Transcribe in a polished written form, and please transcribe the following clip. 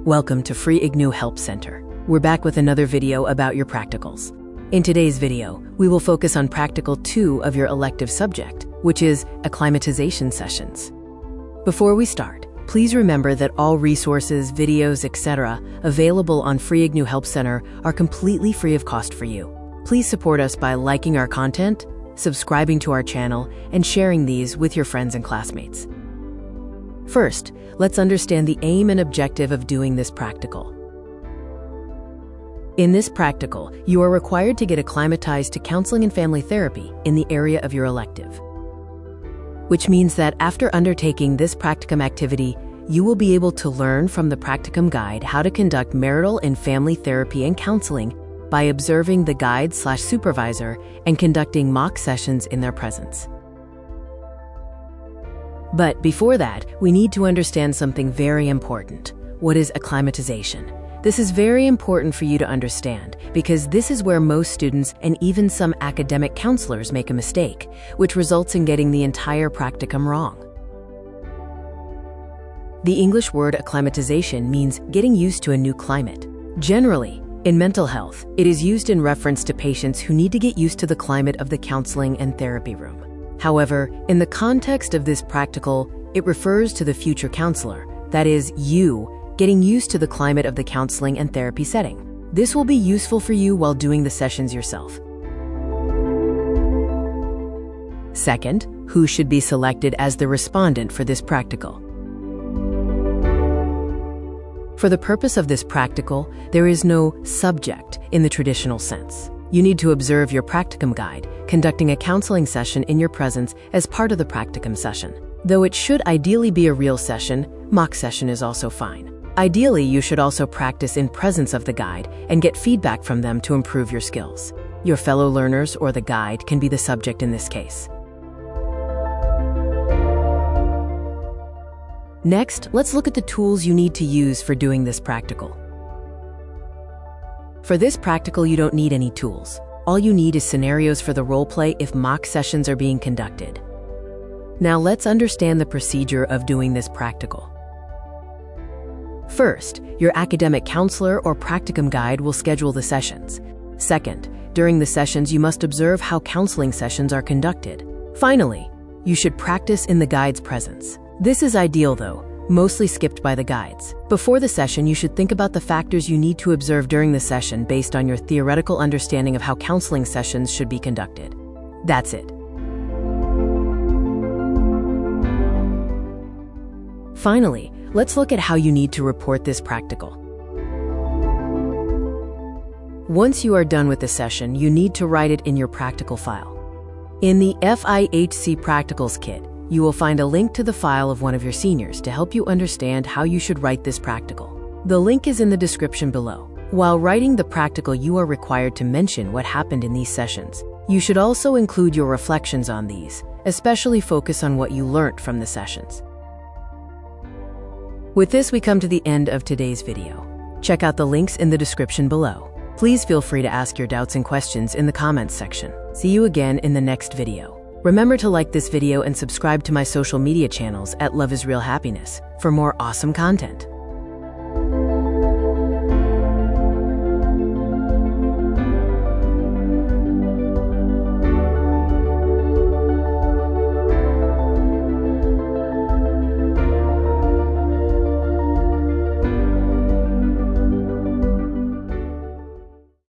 Welcome to Free IGNOU Help Center. We're back with another video about your practicals. In today's video, we will focus on Practical 2 of your elective subject, which is Acclimatization sessions. Before we start, please remember that all resources, videos, etc. available on Free IGNOU Help Center are completely free of cost for you. Please support us by liking our content, subscribing to our channel, and sharing these with your friends and classmates. First, let's understand the aim and objective of doing this practical. In this practical, you are required to get acclimatized to counseling and family therapy in the area of your elective. Which means that after undertaking this practicum activity, you will be able to learn from the practicum guide how to conduct marital and family therapy and counseling by observing the guide/supervisor and conducting mock sessions in their presence. But before that, we need to understand something very important. What is acclimatization? This is very important for you to understand because this is where most students and even some academic counselors make a mistake, which results in getting the entire practicum wrong. The English word acclimatization means getting used to a new climate. Generally, in mental health, it is used in reference to patients who need to get used to the climate of the counseling and therapy room. However, in the context of this practical, it refers to the future counselor, that is, you, getting used to the climate of the counseling and therapy setting. This will be useful for you while doing the sessions yourself. Second, who should be selected as the respondent for this practical? For the purpose of this practical, there is no subject in the traditional sense. You need to observe your practicum guide, conducting a counseling session in your presence as part of the practicum session. Though it should ideally be a real session, mock session is also fine. Ideally, you should also practice in presence of the guide and get feedback from them to improve your skills. Your fellow learners or the guide can be the subject in this case. Next, let's look at the tools you need to use for doing this practical. For this practical, you don't need any tools. All you need is scenarios for the role play if mock sessions are being conducted. Now let's understand the procedure of doing this practical. First, your academic counselor or practicum guide will schedule the sessions. Second, during the sessions, you must observe how counseling sessions are conducted. Finally, you should practice in the guide's presence. This is ideal though, mostly skipped by the guides. Before the session, you should think about the factors you need to observe during the session based on your theoretical understanding of how counseling sessions should be conducted. That's it. Finally, let's look at how you need to report this practical. Once you are done with the session, you need to write it in your practical file. In the FIHC Practicals Kit, you will find a link to the file of one of your seniors to help you understand how you should write this practical. The link is in the description below. While writing the practical, you are required to mention what happened in these sessions. You should also include your reflections on these, especially focus on what you learned from the sessions. With this, we come to the end of today's video. Check out the links in the description below. Please feel free to ask your doubts and questions in the comments section. See you again in the next video. Remember to like this video and subscribe to my social media channels at Love is Real Happiness for more awesome content.